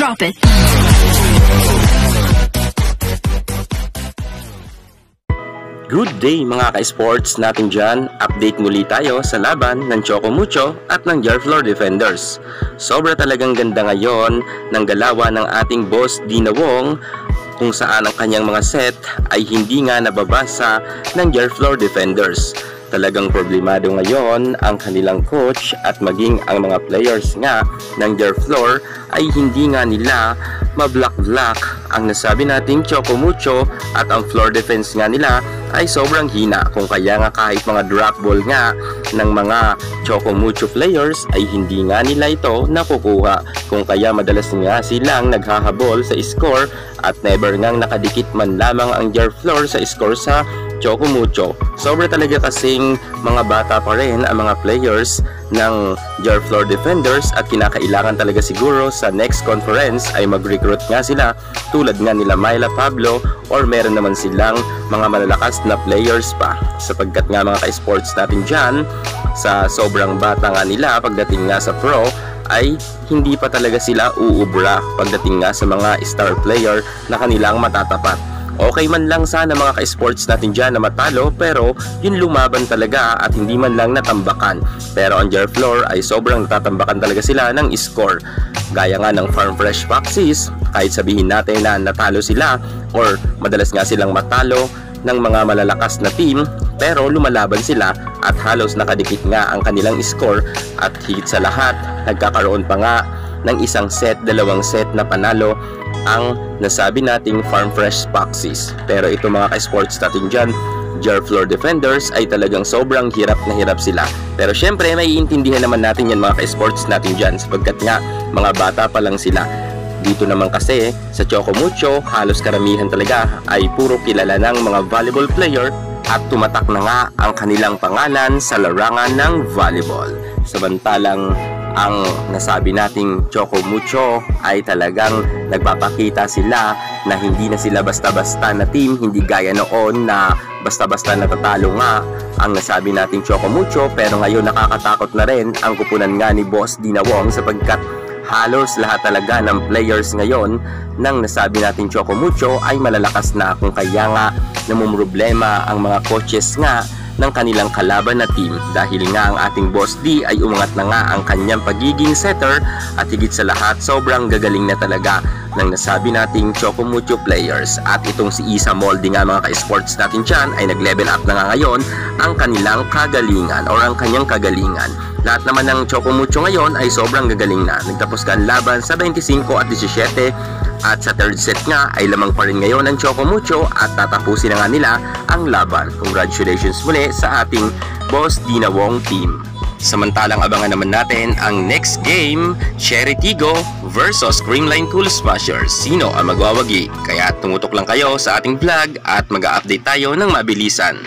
Drop it. Good day mga ka-sports natin dyan. Update muli tayo sa laban ng Choco Mucho at ng Jarflor Defenders. Sobra talagang ganda ngayon ng galawan ng ating boss Dina Wong, kung saan ang kanyang mga set ay hindi nga nababasa ng Jarflor Defenders. Talagang problemado ngayon ang kanilang coach at maging ang mga players nga ng Jarflor ay hindi nga nila mablock-block ang nasabi nating Choco Mucho, at ang floor defense nga nila ay sobrang hina, kung kaya nga kahit mga drop ball nga ng mga Choco Mucho players ay hindi nga nila ito nakukuha, kung kaya madalas nga silang naghahabol sa score at never ngang nakadikit man lamang ang Jarflor sa score sa Choco Mucho. Sobra talaga kasing mga bata pa rin ang mga players ng Jarflor Defenders at kinakailangan talaga siguro sa next conference ay mag-recruit nga sila tulad nga nila Myla Pablo, or meron naman silang mga malalakas na players pa, sapagkat nga mga ka-sports natin dyan, sa sobrang bata nga nila pagdating nga sa pro ay hindi pa talaga sila uubra pagdating nga sa mga star player na kanilang matatapat. Okay man lang sana mga ka-sports natin dyan na matalo, pero yun lumaban talaga at hindi man lang natambakan. Pero ang Jarflor ay sobrang natatambakan talaga sila ng score. Gaya nga ng Farm Fresh Foxes, kahit sabihin natin na natalo sila or madalas nga silang matalo ng mga malalakas na team, pero lumalaban sila at halos nakadikit nga ang kanilang score, at higit sa lahat nagkakaroon pa nga ng isang set, dalawang set na panalo ang nasabi nating Farm Fresh Foxes. Pero ito mga ka-sports natin dyan, Jarflor Defenders, ay talagang sobrang hirap na hirap sila. Pero syempre may iintindihan naman natin yan mga ka-sports natin dyan, sapagkat nga mga bata pa lang sila. Dito naman kasi sa Choco Mucho, halos karamihan talaga ay puro kilala ng mga volleyball player at tumatak na nga ang kanilang pangalan sa larangan ng volleyball. Samantalang ang nasabi nating Choco Mucho ay talagang nagpapakita sila na hindi na sila basta-basta na team, hindi gaya noon na basta-basta natatalo nga ang nasabi nating Choco Mucho. Pero ngayon nakakatakot na rin ang kupunan nga ni Boss Dina Wong, sapagkat halos lahat talaga ng players ngayon ng nasabi nating Choco Mucho ay malalakas na, kung kaya nga namumroblema ang mga coaches nga ng kanilang kalaban na team, dahil nga ang ating Boss D ay umangat na nga ang kanyang pagiging setter, at higit sa lahat sobrang gagaling na talaga ng nasabi nating Choco Mucho players. At itong si Isa Molde nga mga ka-sports natin dyan ay nag-level up na nga ngayon ang kanilang kagalingan or ang kanyang kagalingan. Lahat naman ng Choco Mucho ngayon ay sobrang gagaling na. Nagtapos ka ang laban sa 25 at 17, at sa third set nga ay lamang pa rin ngayon ang Choco Mucho at tatapusin na nga nila ang laban. Congratulations muli sa ating Boss Dina Wong team. Samantalang abangan naman natin ang next game, Cherry Tigo versus Creamline Cool Smashers. Sino ang magwawagi? Kaya tumutok lang kayo sa ating vlog at mag-a-update tayo ng mabilisan.